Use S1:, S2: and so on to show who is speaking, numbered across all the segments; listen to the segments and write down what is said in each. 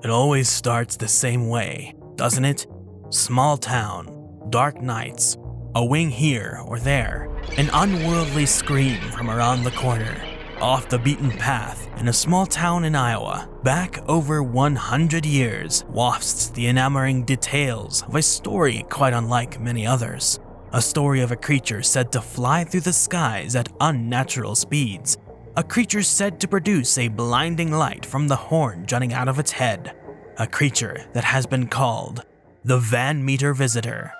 S1: It always starts the same way, doesn't it? Small town, dark nights, a wing here or there, an unworldly scream from around the corner, off the beaten path in a small town in Iowa, back over 100 years, wafts the enamoring details of a story quite unlike many others. A story of a creature said to fly through the skies at unnatural speeds. A creature said to produce a blinding light from the horn jutting out of its head. A creature that has been called the Van Meter Visitor.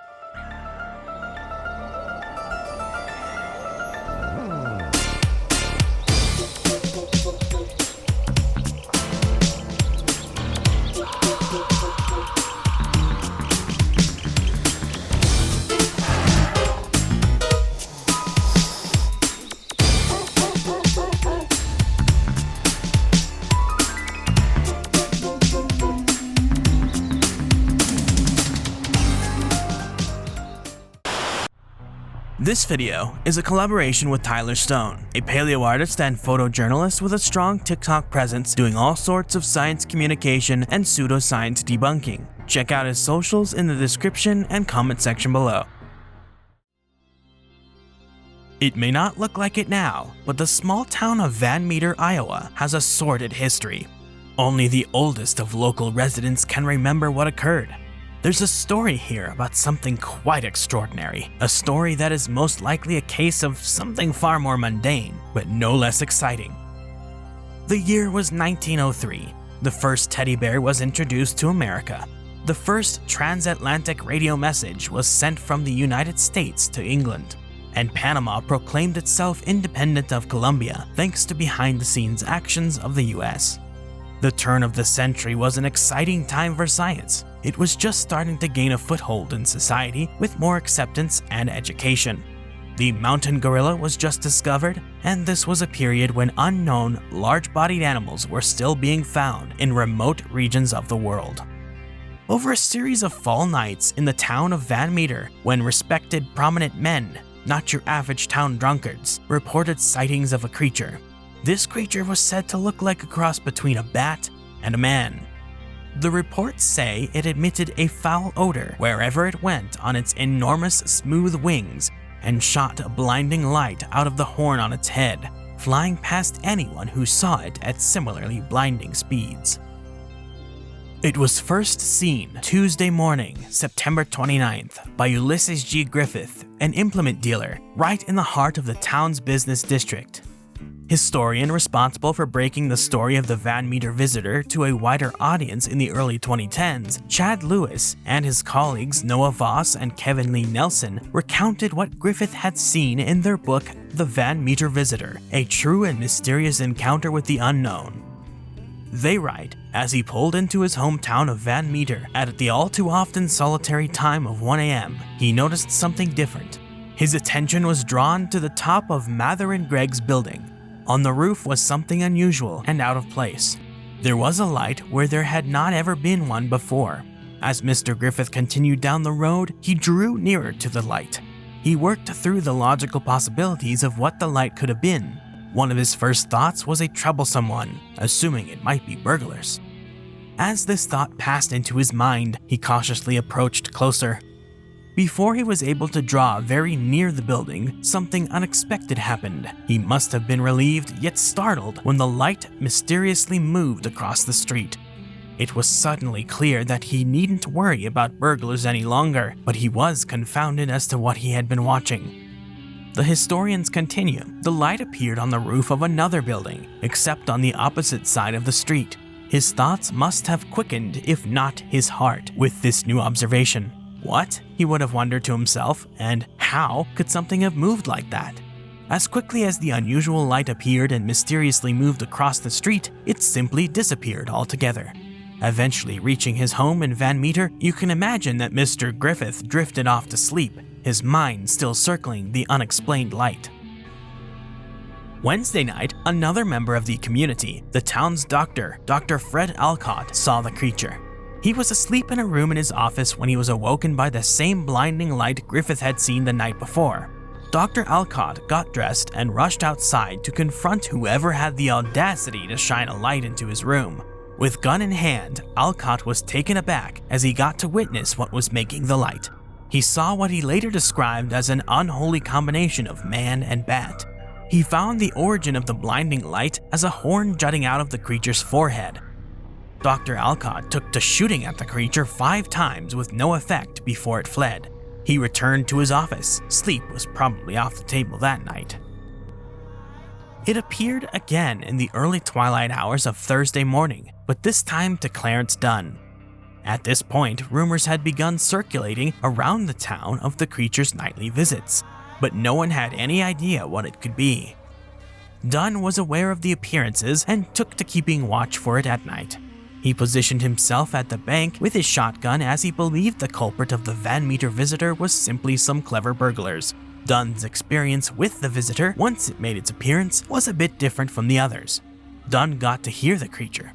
S1: This video is a collaboration with Tyler Stone, a paleo artist and photojournalist with a strong TikTok presence doing all sorts of science communication and pseudoscience debunking. Check out his socials in the description and comment section below. It may not look like it now, but the small town of Van Meter, Iowa has a sordid history. Only the oldest of local residents can remember what occurred. There's a story here about something quite extraordinary, a story that is most likely a case of something far more mundane, but no less exciting. The year was 1903. The first teddy bear was introduced to America. The first transatlantic radio message was sent from the United States to England, and Panama proclaimed itself independent of Colombia thanks to behind-the-scenes actions of the US. The turn of the century was an exciting time for science. It was just starting to gain a foothold in society with more acceptance and education. The mountain gorilla was just discovered, and this was a period when unknown, large-bodied animals were still being found in remote regions of the world. Over a series of fall nights in the town of Van Meter, when respected prominent men, not your average town drunkards, reported sightings of a creature. This creature was said to look like a cross between a bat and a man. The reports say it emitted a foul odor wherever it went on its enormous smooth wings and shot a blinding light out of the horn on its head, flying past anyone who saw it at similarly blinding speeds. It was first seen Tuesday morning, September 29th, by Ulysses G. Griffith, an implement dealer right in the heart of the town's business district. Historian responsible for breaking the story of the Van Meter Visitor to a wider audience in the early 2010s, Chad Lewis, and his colleagues Noah Voss and Kevin Lee Nelson recounted what Griffith had seen in their book The Van Meter Visitor, a true and mysterious encounter with the unknown. They write, as he pulled into his hometown of Van Meter at the all-too-often solitary time of 1 a.m., he noticed something different. His attention was drawn to the top of Mather and Greg's building. On the roof was something unusual and out of place. There was a light where there had not ever been one before. As Mr. Griffith continued down the road, he drew nearer to the light. He worked through the logical possibilities of what the light could have been. One of his first thoughts was a troublesome one, assuming it might be burglars. As this thought passed into his mind, he cautiously approached closer. Before he was able to draw very near the building, something unexpected happened. He must have been relieved yet startled when the light mysteriously moved across the street. It was suddenly clear that he needn't worry about burglars any longer, but he was confounded as to what he had been watching. The historians continue. The light appeared on the roof of another building, except on the opposite side of the street. His thoughts must have quickened, if not his heart, with this new observation. What? He would have wondered to himself, and how could something have moved like that? As quickly as the unusual light appeared and mysteriously moved across the street, it simply disappeared altogether. Eventually reaching his home in Van Meter, you can imagine that Mr. Griffith drifted off to sleep, his mind still circling the unexplained light. Wednesday night, another member of the community, the town's doctor, Dr. Fred Alcott, saw the creature. He was asleep in a room in his office when he was awoken by the same blinding light Griffith had seen the night before. Dr. Alcott got dressed and rushed outside to confront whoever had the audacity to shine a light into his room. With gun in hand, Alcott was taken aback as he got to witness what was making the light. He saw what he later described as an unholy combination of man and bat. He found the origin of the blinding light as a horn jutting out of the creature's forehead. Dr. Alcott took to shooting at the creature 5 times with no effect before it fled. He returned to his office. Sleep was probably off the table that night. It appeared again in the early twilight hours of Thursday morning, but this time to Clarence Dunn. At this point, rumors had begun circulating around the town of the creature's nightly visits, but no one had any idea what it could be. Dunn was aware of the appearances and took to keeping watch for it at night. He positioned himself at the bank with his shotgun as he believed the culprit of the Van Meter visitor was simply some clever burglars. Dunn's experience with the visitor, once it made its appearance, was a bit different from the others. Dunn got to hear the creature.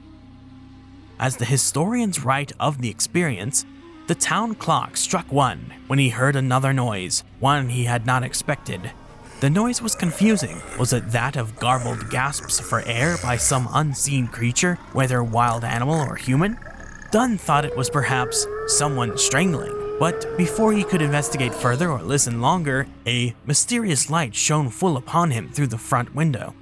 S1: As the historians write of the experience, the town clock struck 1 when he heard another noise, one he had not expected. The noise was confusing. Was it that of garbled gasps for air by some unseen creature, whether wild animal or human? Dunn thought it was perhaps someone strangling, but before he could investigate further or listen longer, a mysterious light shone full upon him through the front window.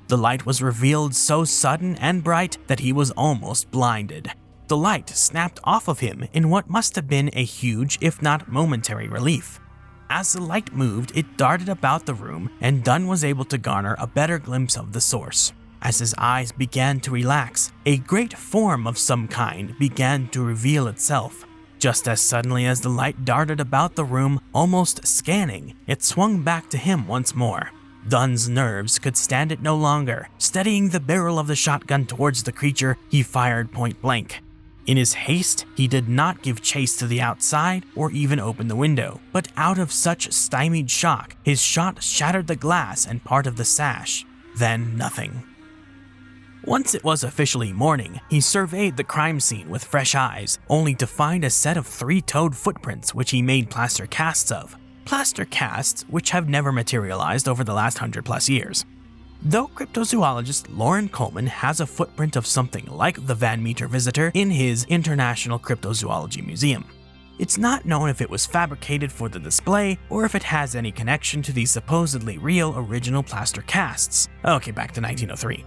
S1: The light was revealed so sudden and bright that he was almost blinded. The light snapped off of him in what must have been a huge, if not momentary, relief. As the light moved, it darted about the room, and Dunn was able to garner a better glimpse of the source. As his eyes began to relax, a great form of some kind began to reveal itself. Just as suddenly as the light darted about the room, almost scanning, it swung back to him once more. Dunn's nerves could stand it no longer. Steadying the barrel of the shotgun towards the creature, he fired point blank. In his haste, he did not give chase to the outside or even open the window, but out of such stymied shock, his shot shattered the glass and part of the sash. Then nothing. Once it was officially morning, he surveyed the crime scene with fresh eyes, only to find a set of 3-toed footprints which he made plaster casts of. Plaster casts which have never materialized over the last 100+ years. Though cryptozoologist Lauren Coleman has a footprint of something like the Van Meter visitor in his International Cryptozoology Museum, it's not known if it was fabricated for the display or if it has any connection to the supposedly real original plaster casts. Okay, back to 1903.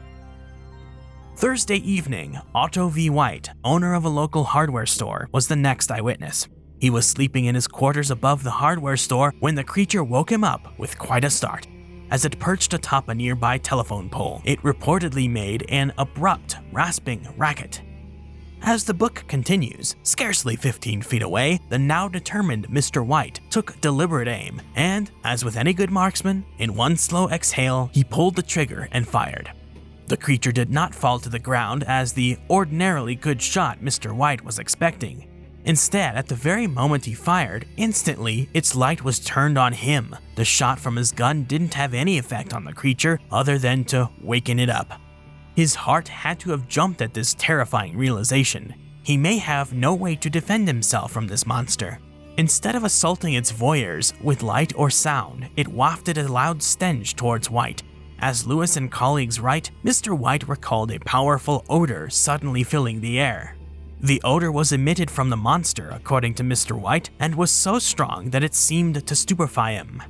S1: Thursday evening, Otto V. White, owner of a local hardware store, was the next eyewitness. He was sleeping in his quarters above the hardware store when the creature woke him up with quite a start. As it perched atop a nearby telephone pole, it reportedly made an abrupt, rasping racket. As the book continues, scarcely 15 feet away, the now determined Mr. White took deliberate aim, and, as with any good marksman, in one slow exhale, he pulled the trigger and fired. The creature did not fall to the ground as the ordinarily good shot Mr. White was expecting. Instead, at the very moment he fired, instantly its light was turned on him. The shot from his gun didn't have any effect on the creature other than to waken it up. His heart had to have jumped at this terrifying realization. He may have no way to defend himself from this monster. Instead of assaulting its voyeurs with light or sound, it wafted a loud stench towards White. As Lewis and colleagues write, Mr. White recalled a powerful odor suddenly filling the air. The odor was emitted from the monster, according to Mr. White, and was so strong that it seemed to stupefy him.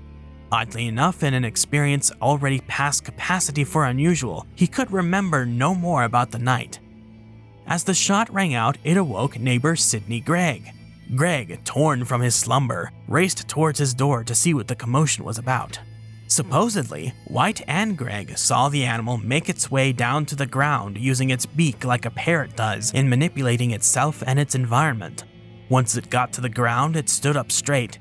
S1: Oddly enough, in an experience already past capacity for unusual, he could remember no more about the night. As the shot rang out, it awoke neighbor Sidney Gregg. Gregg, torn from his slumber, raced towards his door to see what the commotion was about. Supposedly, White and Gregg saw the animal make its way down to the ground using its beak like a parrot does in manipulating itself and its environment. Once it got to the ground, it stood up straight.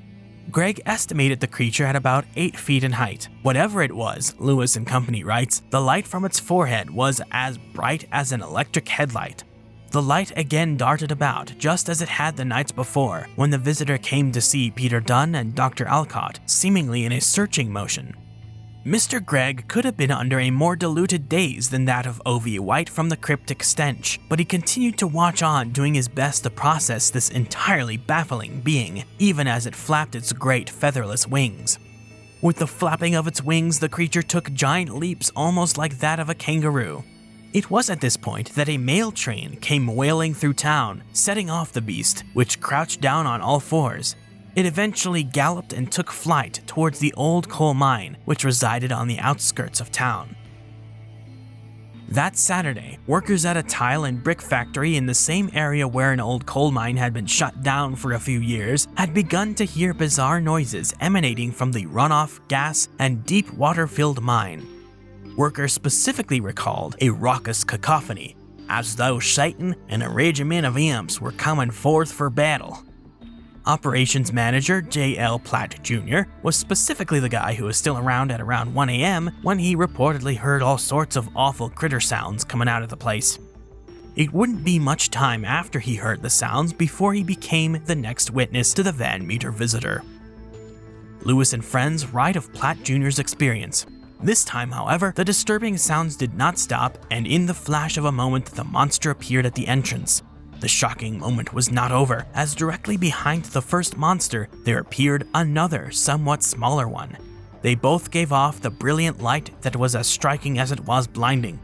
S1: Gregg estimated the creature at about 8 feet in height. Whatever it was, Lewis and Company writes, the light from its forehead was as bright as an electric headlight. The light again darted about, just as it had the nights before, when the visitor came to see Peter Dunn and Dr. Alcott, seemingly in a searching motion. Mr. Gregg could have been under a more diluted daze than that of O.V. White from the cryptic stench, but he continued to watch on, doing his best to process this entirely baffling being, even as it flapped its great featherless wings. With the flapping of its wings, the creature took giant leaps almost like that of a kangaroo. It was at this point that a mail train came wailing through town, setting off the beast, which crouched down on all fours. It eventually galloped and took flight towards the old coal mine, which resided on the outskirts of town. That Saturday, workers at a tile and brick factory in the same area where an old coal mine had been shut down for a few years had begun to hear bizarre noises emanating from the runoff, gas, and deep water-filled mine. Workers specifically recalled a raucous cacophony, as though Satan and a regiment of imps were coming forth for battle. Operations manager J.L. Platt Jr. was specifically the guy who was still around at around 1 a.m. when he reportedly heard all sorts of awful critter sounds coming out of the place. It wouldn't be much time after he heard the sounds before he became the next witness to the Van Meter visitor. Lewis and friends write of Platt Jr.'s experience. This time, however, the disturbing sounds did not stop, and in the flash of a moment the monster appeared at the entrance. The shocking moment was not over, as directly behind the first monster, there appeared another, somewhat smaller one. They both gave off the brilliant light that was as striking as it was blinding.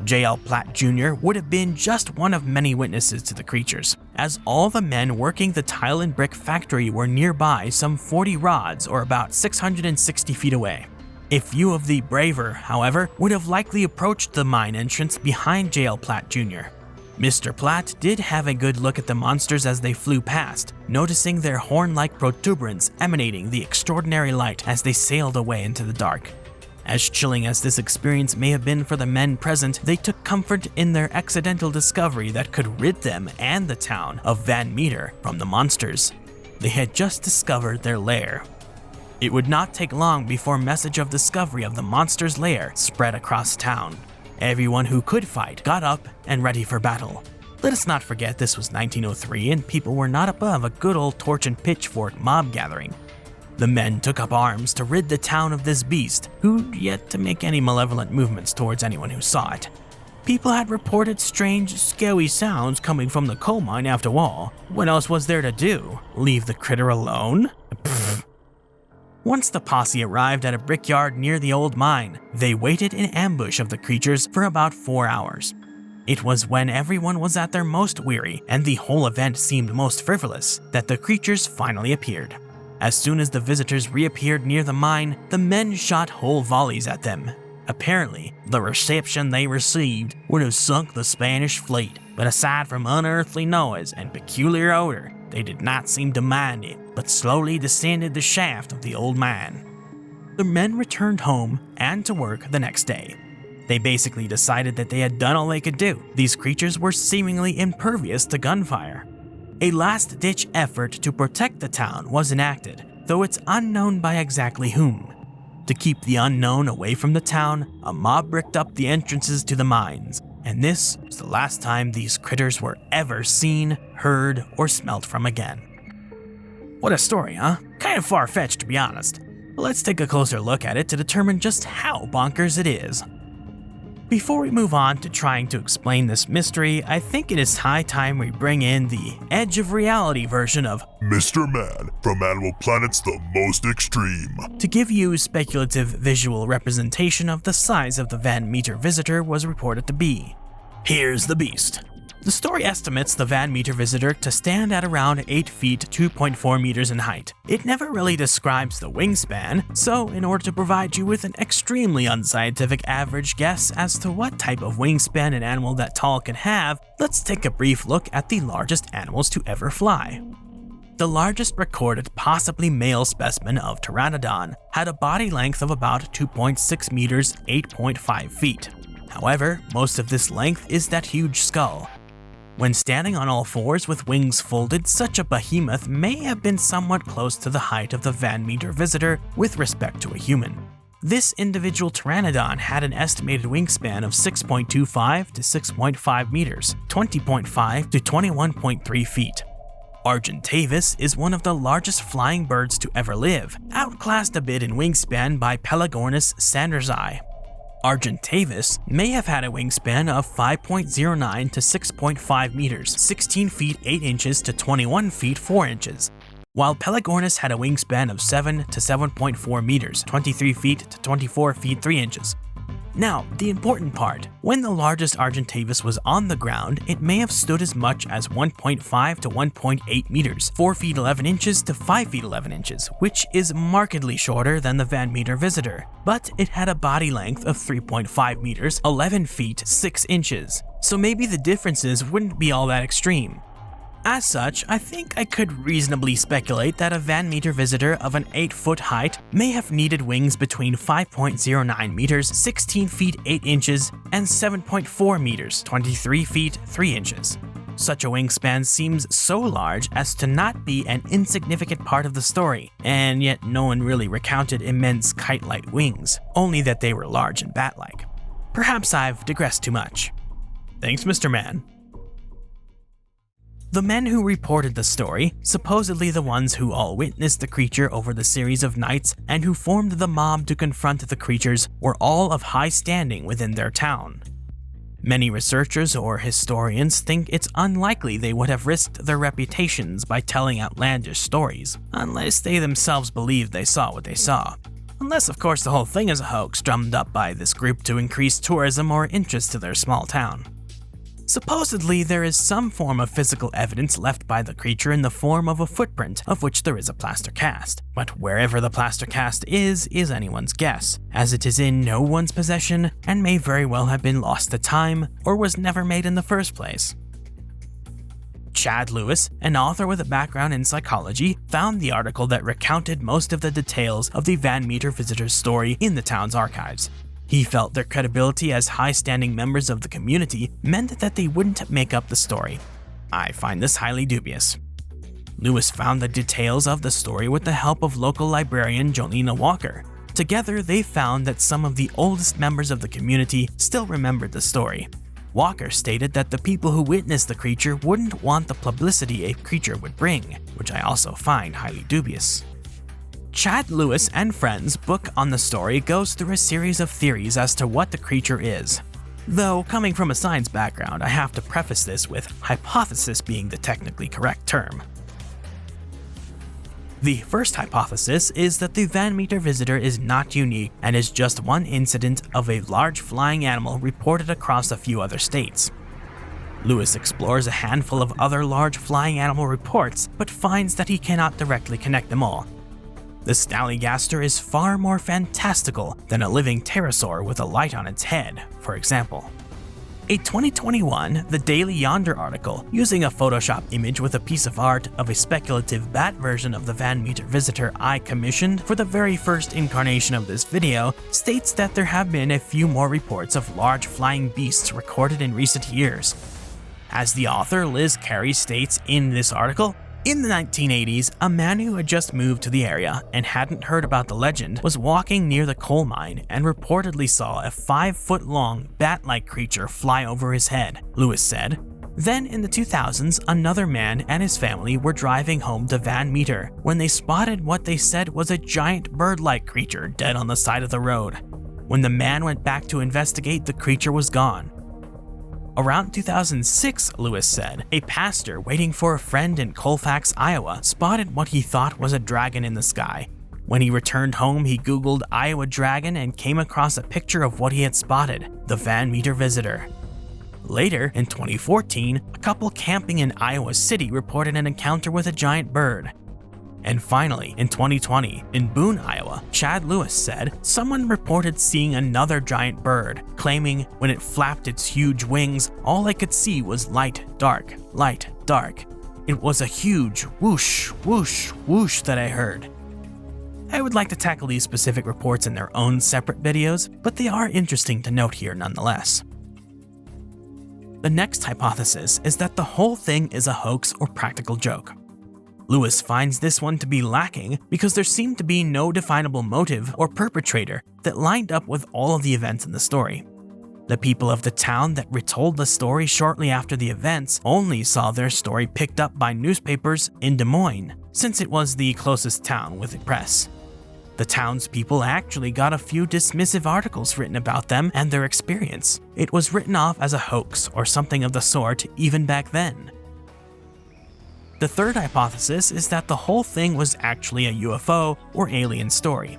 S1: J.L. Platt Jr. would have been just one of many witnesses to the creatures, as all the men working the tile and brick factory were nearby some 40 rods or about 660 feet away. A few of the braver, however, would have likely approached the mine entrance behind J.L. Platt Jr. Mr. Platt did have a good look at the monsters as they flew past, noticing their horn-like protuberance emanating the extraordinary light as they sailed away into the dark. As chilling as this experience may have been for the men present, they took comfort in their accidental discovery that could rid them and the town of Van Meter from the monsters. They had just discovered their lair. It would not take long before message of discovery of the monster's lair spread across town. Everyone who could fight got up and ready for battle. Let us not forget this was 1903 and people were not above a good old torch and pitchfork mob gathering. The men took up arms to rid the town of this beast, who'd yet to make any malevolent movements towards anyone who saw it. People had reported strange, scary sounds coming from the coal mine after all. What else was there to do? Leave the critter alone? Pfft. Once the posse arrived at a brickyard near the old mine, they waited in ambush of the creatures for about 4 hours. It was when everyone was at their most weary and the whole event seemed most frivolous that the creatures finally appeared. As soon as the visitors reappeared near the mine, the men shot whole volleys at them. Apparently, the reception they received would have sunk the Spanish fleet, but aside from unearthly noise and peculiar odor, they did not seem to mind it, but slowly descended the shaft of the old mine. The men returned home and to work the next day. They basically decided that they had done all they could do. These creatures were seemingly impervious to gunfire. A last-ditch effort to protect the town was enacted, though it's unknown by exactly whom. To keep the unknown away from the town, a mob bricked up the entrances to the mines, and this was the last time these critters were ever seen, heard, or smelt from again. What a story, huh? Kind of far-fetched, to be honest. But let's take a closer look at it to determine just how bonkers it is. Before we move on to trying to explain this mystery, I think it is high time we bring in the edge of reality version of
S2: Mr. Man from Animal Planet's The Most Extreme,
S1: to give you speculative visual representation of the size of the Van Meter visitor was reported to be. Here's the beast. The story estimates the Van Meter visitor to stand at around 8 feet 2.4 meters in height. It never really describes the wingspan, so in order to provide you with an extremely unscientific average guess as to what type of wingspan an animal that tall can have, let's take a brief look at the largest animals to ever fly. The largest recorded possibly male specimen of Pteranodon had a body length of about 2.6 meters, 8.5 feet. However, most of this length is that huge skull. When standing on all fours with wings folded, such a behemoth may have been somewhat close to the height of the Van Meter visitor with respect to a human. This individual Pteranodon had an estimated wingspan of 6.25 to 6.5 meters, 20.5 to 21.3 feet. Argentavis is one of the largest flying birds to ever live, outclassed a bit in wingspan by Pelagornis sandersi. Argentavis may have had a wingspan of 5.09 to 6.5 meters, 16 feet 8 inches to 21 feet 4 inches, while Pelagornis had a wingspan of 7 to 7.4 meters, 23 feet to 24 feet 3 inches. Now, the important part. When the largest Argentavis was on the ground, it may have stood as much as 1.5 to 1.8 meters, 4 feet 11 inches to 5 feet 11 inches, which is markedly shorter than the Van Meter visitor. But it had a body length of 3.5 meters, 11 feet 6 inches, so maybe the differences wouldn't be all that extreme. As such, I think I could reasonably speculate that a Van Meter visitor of an 8-foot height may have needed wings between 5.09 meters, 16 feet 8 inches, and 7.4 meters, 23 feet 3 inches. Such a wingspan seems so large as to not be an insignificant part of the story, and yet no one really recounted immense kite-like wings, only that they were large and bat-like. Perhaps I've digressed too much. Thanks, Mr. Man. The men who reported the story, supposedly the ones who all witnessed the creature over the series of nights and who formed the mob to confront the creatures, were all of high standing within their town. Many researchers or historians think it's unlikely they would have risked their reputations by telling outlandish stories, unless they themselves believed they saw what they saw. Unless, of course, the whole thing is a hoax drummed up by this group to increase tourism or interest to their small town. Supposedly, there is some form of physical evidence left by the creature in the form of a footprint of which there is a plaster cast, but wherever the plaster cast is anyone's guess, as it is in no one's possession and may very well have been lost to time or was never made in the first place. Chad Lewis, an author with a background in psychology, found the article that recounted most of the details of the Van Meter visitor's story in the town's archives. He felt their credibility as high-standing members of the community meant that they wouldn't make up the story. I find this highly dubious. Lewis found the details of the story with the help of local librarian Jolena Walker. Together, they found that some of the oldest members of the community still remembered the story. Walker stated that the people who witnessed the creature wouldn't want the publicity a creature would bring, which I also find highly dubious. Chad Lewis and Friends' book on the story goes through a series of theories as to what the creature is. Though, coming from a science background, I have to preface this with hypothesis being the technically correct term. The first hypothesis is that the Van Meter visitor is not unique and is just one incident of a large flying animal reported across a few other states. Lewis explores a handful of other large flying animal reports, but finds that he cannot directly connect them all. The Snallygaster is far more fantastical than a living pterosaur with a light on its head, for example. A 2021 The Daily Yonder article, using a Photoshop image with a piece of art of a speculative bat version of the Van Meter visitor I commissioned for the very first incarnation of this video, states that there have been a few more reports of large flying beasts recorded in recent years. As the author Liz Carey states in this article, in the 1980s, a man who had just moved to the area and hadn't heard about the legend was walking near the coal mine and reportedly saw a 5-foot-long bat-like creature fly over his head, Lewis said. Then in the 2000s, another man and his family were driving home to Van Meter when they spotted what they said was a giant bird-like creature dead on the side of the road. When the man went back to investigate, the creature was gone. Around 2006, Lewis said, a pastor waiting for a friend in Colfax, Iowa, spotted what he thought was a dragon in the sky. When he returned home, he Googled Iowa dragon and came across a picture of what he had spotted, the Van Meter visitor. Later, in 2014, a couple camping in Iowa City reported an encounter with a giant bird. And finally, in 2020, in Boone, Iowa, Chad Lewis said someone reported seeing another giant bird, claiming when it flapped its huge wings, all I could see was light, dark, light, dark. It was a huge whoosh, whoosh, whoosh that I heard. I would like to tackle these specific reports in their own separate videos, but they are interesting to note here nonetheless. The next hypothesis is that the whole thing is a hoax or practical joke. Lewis finds this one to be lacking because there seemed to be no definable motive or perpetrator that lined up with all of the events in the story. The people of the town that retold the story shortly after the events only saw their story picked up by newspapers in Des Moines, since it was the closest town with a press. The townspeople actually got a few dismissive articles written about them and their experience. It was written off as a hoax or something of the sort even back then. The third hypothesis is that the whole thing was actually a UFO or alien story.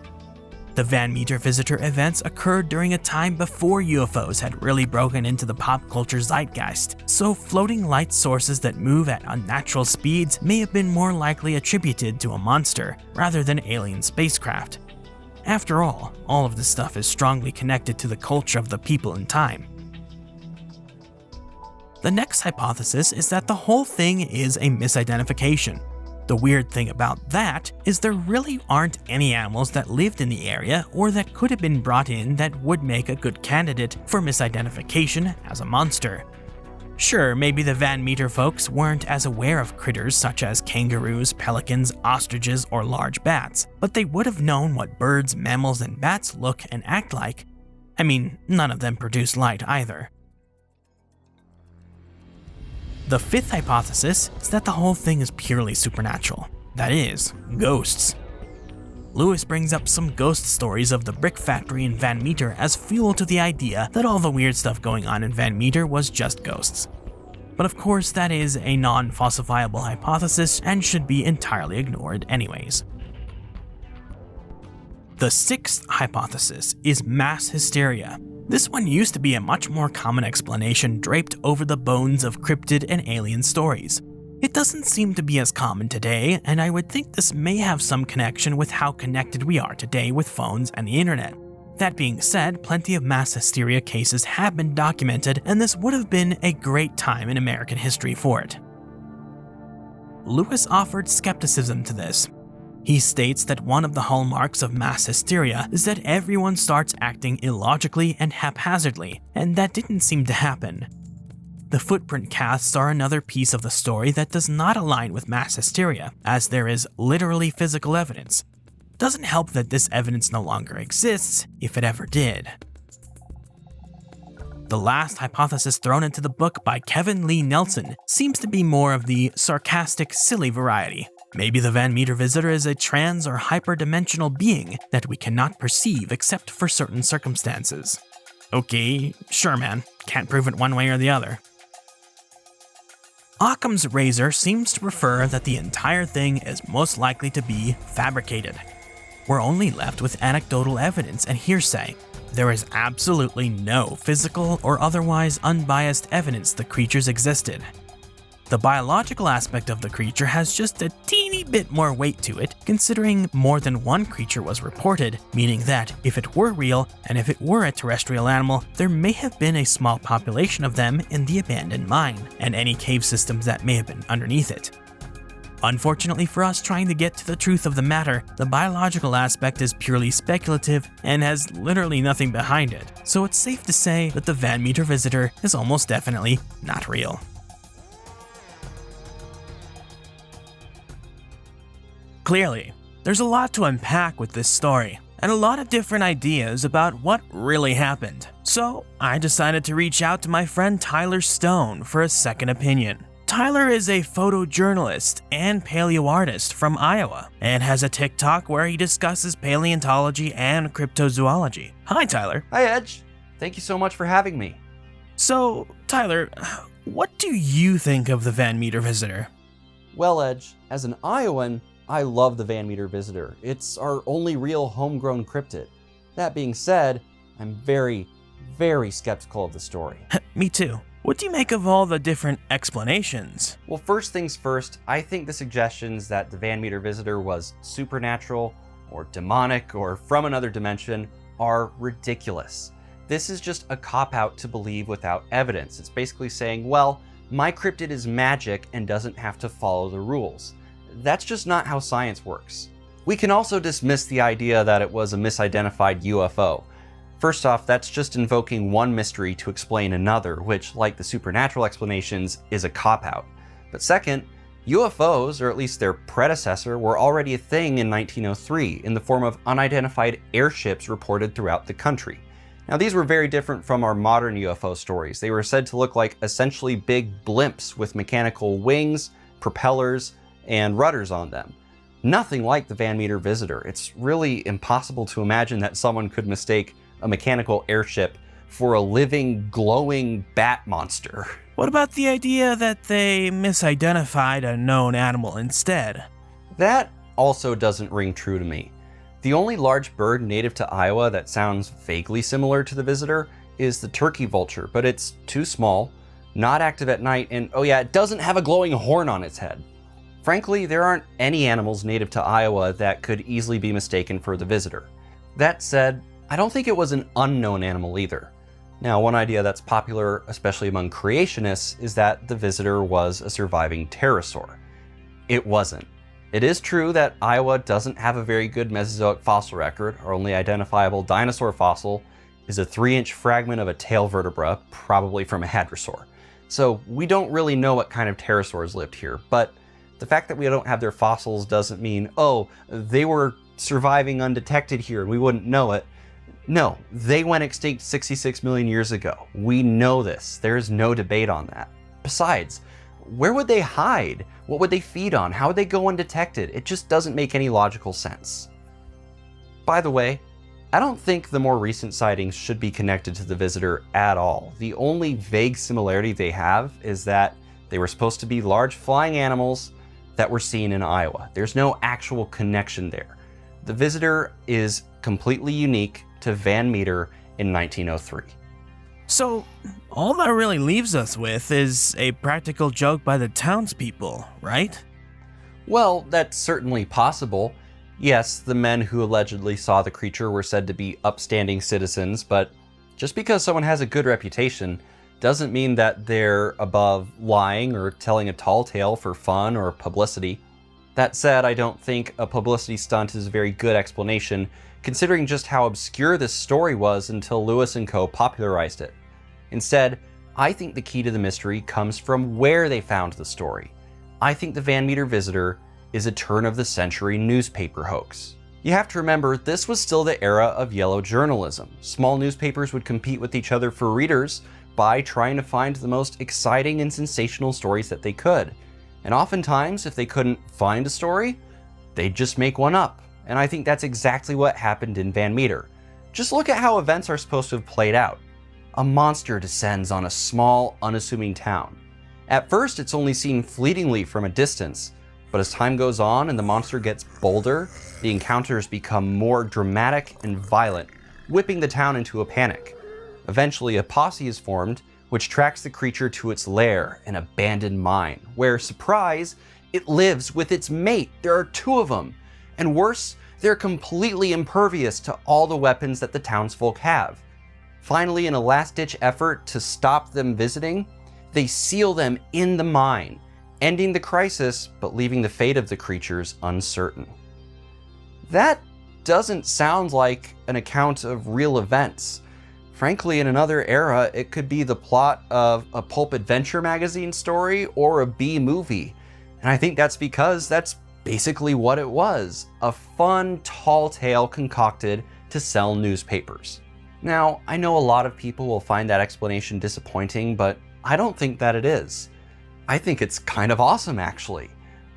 S1: The Van Meter visitor events occurred during a time before UFOs had really broken into the pop culture zeitgeist, so floating light sources that move at unnatural speeds may have been more likely attributed to a monster rather than alien spacecraft. After all of this stuff is strongly connected to the culture of the people in time. The next hypothesis is that the whole thing is a misidentification. The weird thing about that is there really aren't any animals that lived in the area or that could have been brought in that would make a good candidate for misidentification as a monster. Sure, maybe the Van Meter folks weren't as aware of critters such as kangaroos, pelicans, ostriches, or large bats, but they would have known what birds, mammals, and bats look and act like. I mean, none of them produce light either. The fifth hypothesis is that the whole thing is purely supernatural. That is, ghosts. Lewis brings up some ghost stories of the brick factory in Van Meter as fuel to the idea that all the weird stuff going on in Van Meter was just ghosts. But of course, that is a non-falsifiable hypothesis and should be entirely ignored anyways. The sixth hypothesis is mass hysteria. This one used to be a much more common explanation draped over the bones of cryptid and alien stories. It doesn't seem to be as common today, and I would think this may have some connection with how connected we are today with phones and the internet. That being said, plenty of mass hysteria cases have been documented, and this would have been a great time in American history for it. Lewis offered skepticism to this. He states that one of the hallmarks of mass hysteria is that everyone starts acting illogically and haphazardly, and that didn't seem to happen. The footprint casts are another piece of the story that does not align with mass hysteria, as there is literally physical evidence. Doesn't help that this evidence no longer exists, if it ever did. The last hypothesis thrown into the book by Kevin Lee Nelson seems to be more of the sarcastic, silly variety. Maybe the Van Meter visitor is a trans or hyperdimensional being that we cannot perceive except for certain circumstances. Okay, sure man, can't prove it one way or the other. Occam's razor seems to prefer that the entire thing is most likely to be fabricated. We're only left with anecdotal evidence and hearsay. There is absolutely no physical or otherwise unbiased evidence the creatures existed. The biological aspect of the creature has just a teeny bit more weight to it, considering more than one creature was reported, meaning that if it were real and if it were a terrestrial animal, there may have been a small population of them in the abandoned mine, and any cave systems that may have been underneath it. Unfortunately for us trying to get to the truth of the matter, the biological aspect is purely speculative and has literally nothing behind it, so it's safe to say that the Van Meter visitor is almost definitely not real. Clearly, there's a lot to unpack with this story, and a lot of different ideas about what really happened. So, I decided to reach out to my friend Tyler Stone for a second opinion. Tyler is a photojournalist and paleoartist from Iowa, and has a TikTok where he discusses paleontology and cryptozoology. Hi Tyler.
S3: Hi Edge, thank you so much for having me.
S1: So, Tyler, what do you think of the Van Meter visitor?
S3: Well Edge, as an Iowan, I love the Van Meter visitor. It's our only real homegrown cryptid. That being said, I'm very, very skeptical of the story.
S1: Me too. What do you make of all the different explanations?
S3: Well, first things first, I think the suggestions that the Van Meter visitor was supernatural or demonic or from another dimension are ridiculous. This is just a cop-out to believe without evidence. It's basically saying, well, my cryptid is magic and doesn't have to follow the rules. That's just not how science works. We can also dismiss the idea that it was a misidentified UFO. First off, that's just invoking one mystery to explain another, which, like the supernatural explanations, is a cop-out. But second, UFOs, or at least their predecessor, were already a thing in 1903 in the form of unidentified airships reported throughout the country. Now, these were very different from our modern UFO stories. They were said to look like essentially big blimps with mechanical wings, propellers, and rudders on them. Nothing like the Van Meter visitor. It's really impossible to imagine that someone could mistake a mechanical airship for a living, glowing bat monster.
S1: What about the idea that they misidentified a known animal instead?
S3: That also doesn't ring true to me. The only large bird native to Iowa that sounds vaguely similar to the visitor is the turkey vulture, but it's too small, not active at night, and oh yeah, it doesn't have a glowing horn on its head. Frankly, there aren't any animals native to Iowa that could easily be mistaken for the visitor. That said, I don't think it was an unknown animal either. Now, one idea that's popular, especially among creationists, is that the visitor was a surviving pterosaur. It wasn't. It is true that Iowa doesn't have a very good Mesozoic fossil record. Our only identifiable dinosaur fossil is a 3-inch fragment of a tail vertebra, probably from a hadrosaur. So we don't really know what kind of pterosaurs lived here, but the fact that we don't have their fossils doesn't mean, oh, they were surviving undetected here and we wouldn't know it. No, they went extinct 66 million years ago. We know this. There's no debate on that. Besides, where would they hide? What would they feed on? How would they go undetected? It just doesn't make any logical sense. By the way, I don't think the more recent sightings should be connected to the visitor at all. The only vague similarity they have is that they were supposed to be large flying animals that were seen in Iowa. There's no actual connection there. The visitor is completely unique to Van Meter in 1903.
S1: So, all that really leaves us with is a practical joke by the townspeople, right?
S3: Well, that's certainly possible. Yes, the men who allegedly saw the creature were said to be upstanding citizens, but just because someone has a good reputation doesn't mean that they're above lying or telling a tall tale for fun or publicity. That said, I don't think a publicity stunt is a very good explanation, considering just how obscure this story was until Lewis and Co. popularized it. Instead, I think the key to the mystery comes from where they found the story. I think the Van Meter visitor is a turn-of-the-century newspaper hoax. You have to remember, this was still the era of yellow journalism. Small newspapers would compete with each other for readers by trying to find the most exciting and sensational stories that they could. And oftentimes, if they couldn't find a story, they'd just make one up. And I think that's exactly what happened in Van Meter. Just look at how events are supposed to have played out. A monster descends on a small, unassuming town. At first, it's only seen fleetingly from a distance, but as time goes on and the monster gets bolder, the encounters become more dramatic and violent, whipping the town into a panic. Eventually, a posse is formed, which tracks the creature to its lair, an abandoned mine, where, surprise, it lives with its mate. There are 2 of them. And worse, they're completely impervious to all the weapons that the townsfolk have. Finally, in a last-ditch effort to stop them visiting, they seal them in the mine, ending the crisis but leaving the fate of the creatures uncertain. That doesn't sound like an account of real events. Frankly, in another era, it could be the plot of a pulp adventure magazine story or a B movie. And I think that's because that's basically what it was, a fun, tall tale concocted to sell newspapers. Now, I know a lot of people will find that explanation disappointing, but I don't think that it is. I think it's kind of awesome, actually.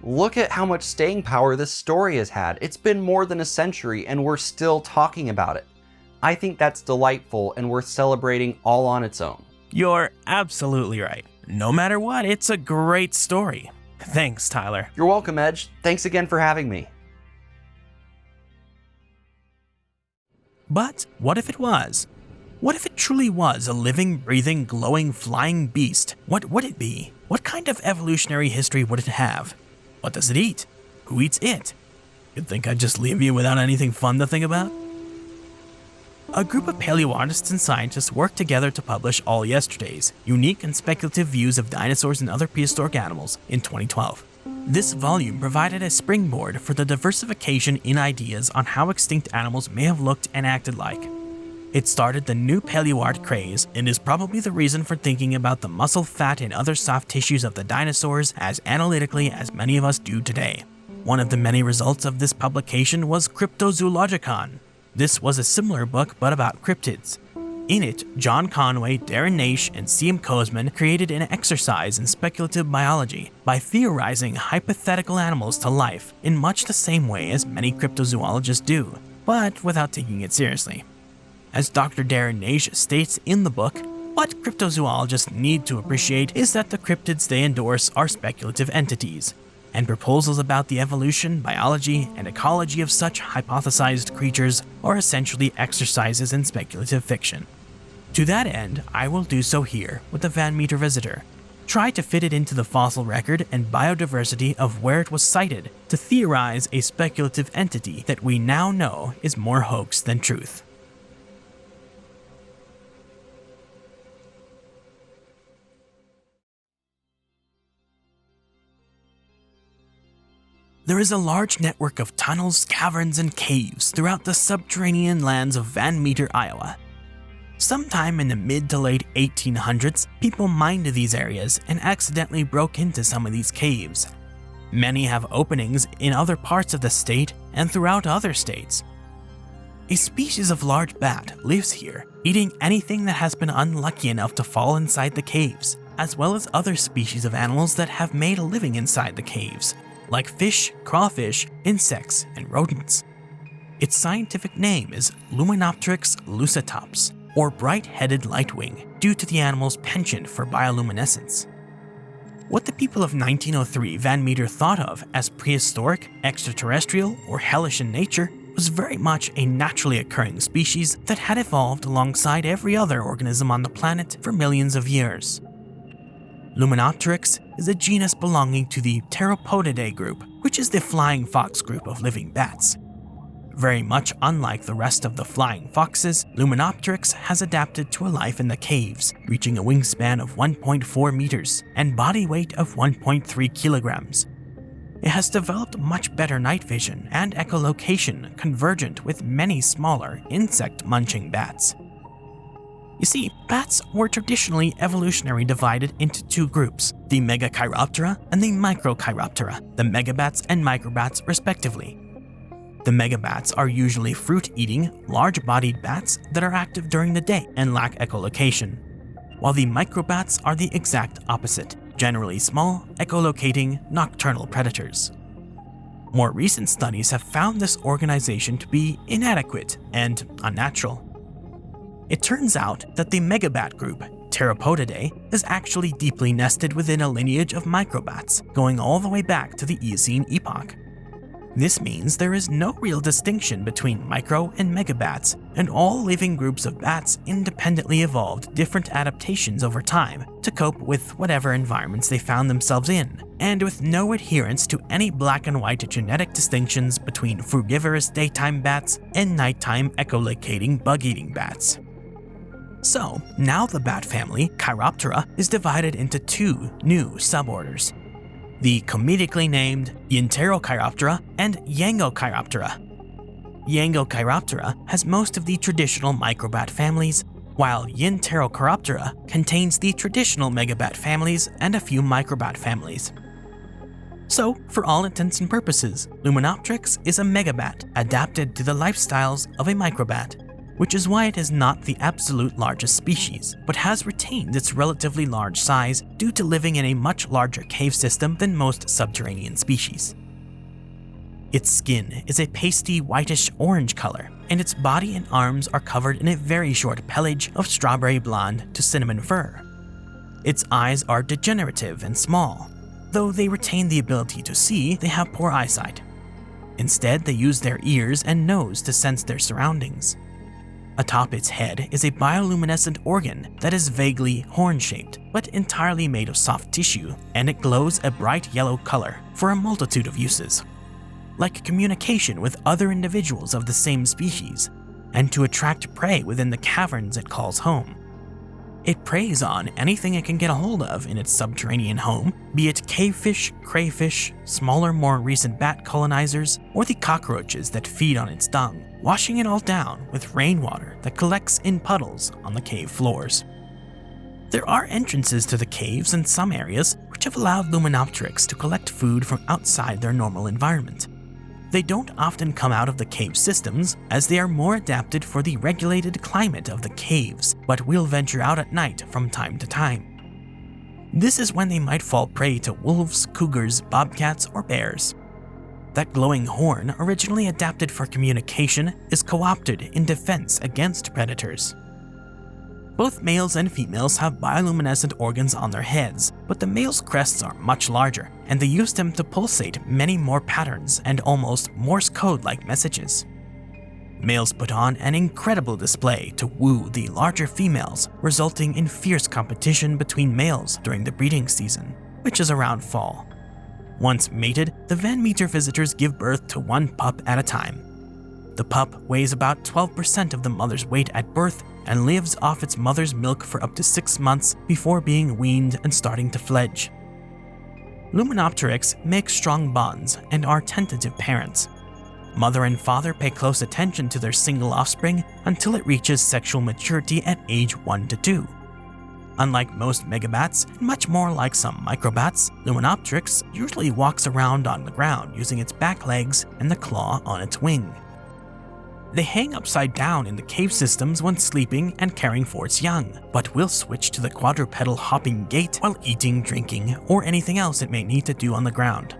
S3: Look at how much staying power this story has had. It's been more than a century, and we're still talking about it. I think that's delightful and worth celebrating all on its own.
S1: You're absolutely right. No matter what, it's a great story. Thanks, Tyler.
S3: You're welcome, Edge. Thanks again for having me.
S1: But what if it was? What if it truly was a living, breathing, glowing, flying beast? What would it be? What kind of evolutionary history would it have? What does it eat? Who eats it? You'd think I'd just leave you without anything fun to think about? A group of paleontologists and scientists worked together to publish All Yesterdays, unique and speculative views of dinosaurs and other prehistoric animals in 2012. This volume provided a springboard for the diversification in ideas on how extinct animals may have looked and acted like. It started the new paleoart craze and is probably the reason for thinking about the muscle, fat, and other soft tissues of the dinosaurs as analytically as many of us do today. One of the many results of this publication was Cryptozoologicon. This was a similar book but about cryptids. In it, John Conway, Darren Naish, and C.M. Kozman created an exercise in speculative biology by theorizing hypothetical animals to life in much the same way as many cryptozoologists do, but without taking it seriously. As Dr. Darren Naish states in the book, what cryptozoologists need to appreciate is that the cryptids they endorse are speculative entities, and proposals about the evolution, biology, and ecology of such hypothesized creatures are essentially exercises in speculative fiction. To that end, I will do so here with the Van Meter visitor. Try to fit it into the fossil record and biodiversity of where it was sighted to theorize a speculative entity that we now know is more hoax than truth. There is a large network of tunnels, caverns, and caves throughout the subterranean lands of Van Meter, Iowa. Sometime in the mid to late 1800s, people mined these areas and accidentally broke into some of these caves. Many have openings in other parts of the state and throughout other states. A species of large bat lives here, eating anything that has been unlucky enough to fall inside the caves, as well as other species of animals that have made a living inside the caves, like fish, crawfish, insects, and rodents. Its scientific name is Luminopteryx lucetops, or bright-headed lightwing, due to the animal's penchant for bioluminescence. What the people of 1903 Van Meter thought of as prehistoric, extraterrestrial, or hellish in nature was very much a naturally occurring species that had evolved alongside every other organism on the planet for millions of years. Luminopteryx is a genus belonging to the Pteropodidae group, which is the flying fox group of living bats. Very much unlike the rest of the flying foxes, Luminopteryx has adapted to a life in the caves, reaching a wingspan of 1.4 meters and body weight of 1.3 kilograms. It has developed much better night vision and echolocation convergent with many smaller insect-munching bats. You see, bats were traditionally evolutionarily divided into two groups, the Megachiroptera and the Microchiroptera, the megabats and microbats respectively. The megabats are usually fruit-eating, large-bodied bats that are active during the day and lack echolocation, while the microbats are the exact opposite, generally small, echolocating, nocturnal predators. More recent studies have found this organization to be inadequate and unnatural. It turns out that the megabat group, Pteropodidae, is actually deeply nested within a lineage of microbats, going all the way back to the Eocene epoch. This means there is no real distinction between micro and megabats, and all living groups of bats independently evolved different adaptations over time to cope with whatever environments they found themselves in, and with no adherence to any black and white genetic distinctions between frugivorous daytime bats and nighttime echolocating bug-eating bats. So, now the bat family, Chiroptera, is divided into two new suborders, the comedically named Enterochiroptera and Yangochiroptera. Yangochiroptera has most of the traditional microbat families, while Enterochiroptera contains the traditional megabat families and a few microbat families. So, for all intents and purposes, Luminopteryx is a megabat adapted to the lifestyles of a microbat, which is why it is not the absolute largest species, but has retained its relatively large size due to living in a much larger cave system than most subterranean species. Its skin is a pasty whitish-orange color, and its body and arms are covered in a very short pelage of strawberry blonde to cinnamon fur. Its eyes are degenerative and small. Though they retain the ability to see, they have poor eyesight. Instead, they use their ears and nose to sense their surroundings. Atop its head is a bioluminescent organ that is vaguely horn-shaped, but entirely made of soft tissue, and it glows a bright yellow color for a multitude of uses, like communication with other individuals of the same species, and to attract prey within the caverns it calls home. It preys on anything it can get a hold of in its subterranean home, be it cavefish, crayfish, smaller, more recent bat colonizers, or the cockroaches that feed on its dung, washing it all down with rainwater that collects in puddles on the cave floors. There are entrances to the caves in some areas which have allowed Luminopteryx to collect food from outside their normal environment. They don't often come out of the cave systems, as they are more adapted for the regulated climate of the caves, but will venture out at night from time to time. This is when they might fall prey to wolves, cougars, bobcats, or bears. That glowing horn, originally adapted for communication, is co-opted in defense against predators. Both males and females have bioluminescent organs on their heads, but the male's crests are much larger, and they use them to pulsate many more patterns and almost Morse code-like messages. Males put on an incredible display to woo the larger females, resulting in fierce competition between males during the breeding season, which is around fall. Once mated, the Van Meter visitors give birth to one pup at a time. The pup weighs about 12% of the mother's weight at birth and lives off its mother's milk for up to 6 months before being weaned and starting to fledge. Luminopteryx make strong bonds and are tentative parents. Mother and father pay close attention to their single offspring until it reaches sexual maturity at age 1 to 2. Unlike most megabats, and much more like some microbats, Luminopteryx usually walks around on the ground using its back legs and the claw on its wing. They hang upside down in the cave systems when sleeping and caring for its young, but will switch to the quadrupedal hopping gait while eating, drinking, or anything else it may need to do on the ground.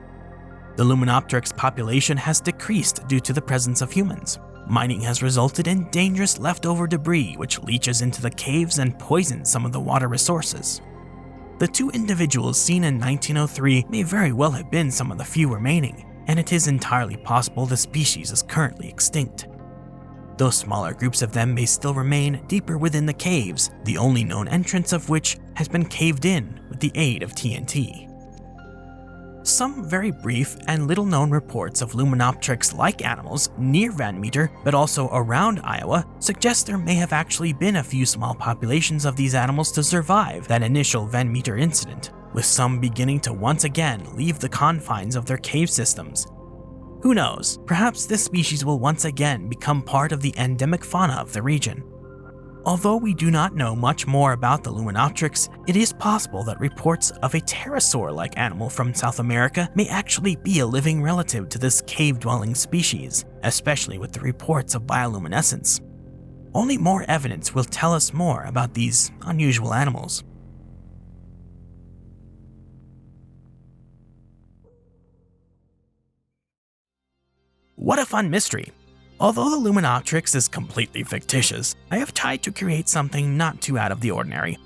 S1: The Luminopteryx population has decreased due to the presence of humans. Mining has resulted in dangerous leftover debris which leaches into the caves and poisons some of the water resources. The 2 individuals seen in 1903 may very well have been some of the few remaining, and it is entirely possible the species is currently extinct. Though smaller groups of them may still remain deeper within the caves, the only known entrance of which has been caved in with the aid of TNT. Some very brief and little-known reports of Luminopteryx-like animals near Van Meter, but also around Iowa, suggest there may have actually been a few small populations of these animals to survive that initial Van Meter incident, with some beginning to once again leave the confines of their cave systems. Who knows, perhaps this species will once again become part of the endemic fauna of the region. Although we do not know much more about the Luminopteryx, it is possible that reports of a pterosaur-like animal from South America may actually be a living relative to this cave-dwelling species, especially with the reports of bioluminescence. Only more evidence will tell us more about these unusual animals. What a fun mystery! Although the Luminopteryx is completely fictitious, I have tried to create something not too out of the ordinary.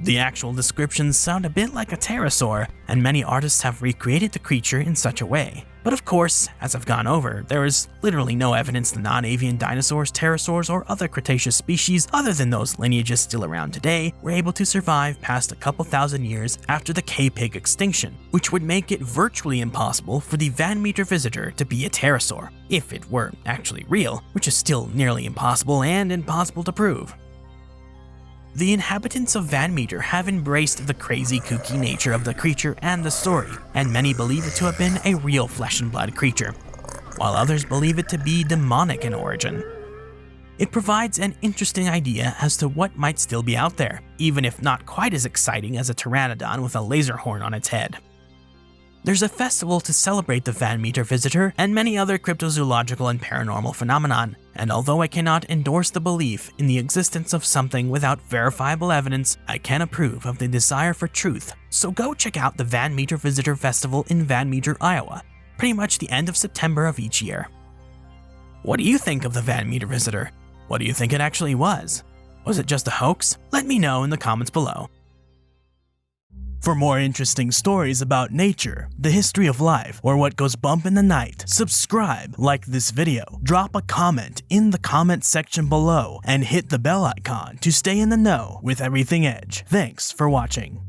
S1: The actual descriptions sound a bit like a pterosaur, and many artists have recreated the creature in such a way. But of course, as I've gone over, there is literally no evidence the non-avian dinosaurs, pterosaurs, or other Cretaceous species other than those lineages still around today were able to survive past a couple thousand years after the K-pig extinction, which would make it virtually impossible for the Van Meter visitor to be a pterosaur, if it were actually real, which is still nearly impossible and impossible to prove. The inhabitants of Van Meter have embraced the crazy, kooky nature of the creature and the story, and many believe it to have been a real flesh and blood creature, while others believe it to be demonic in origin. It provides an interesting idea as to what might still be out there, even if not quite as exciting as a pteranodon with a laser horn on its head. There's a festival to celebrate the Van Meter visitor and many other cryptozoological and paranormal phenomenon, and although I cannot endorse the belief in the existence of something without verifiable evidence, I can approve of the desire for truth, so go check out the Van Meter Visitor Festival in Van Meter, Iowa, pretty much the end of September of each year. What do you think of the Van Meter visitor? What do you think it actually was? Was it just a hoax? Let me know in the comments below. For more interesting stories about nature, the history of life, or what goes bump in the night, subscribe, like this video, drop a comment in the comment section below, and hit the bell icon to stay in the know with everything Edge. Thanks for watching.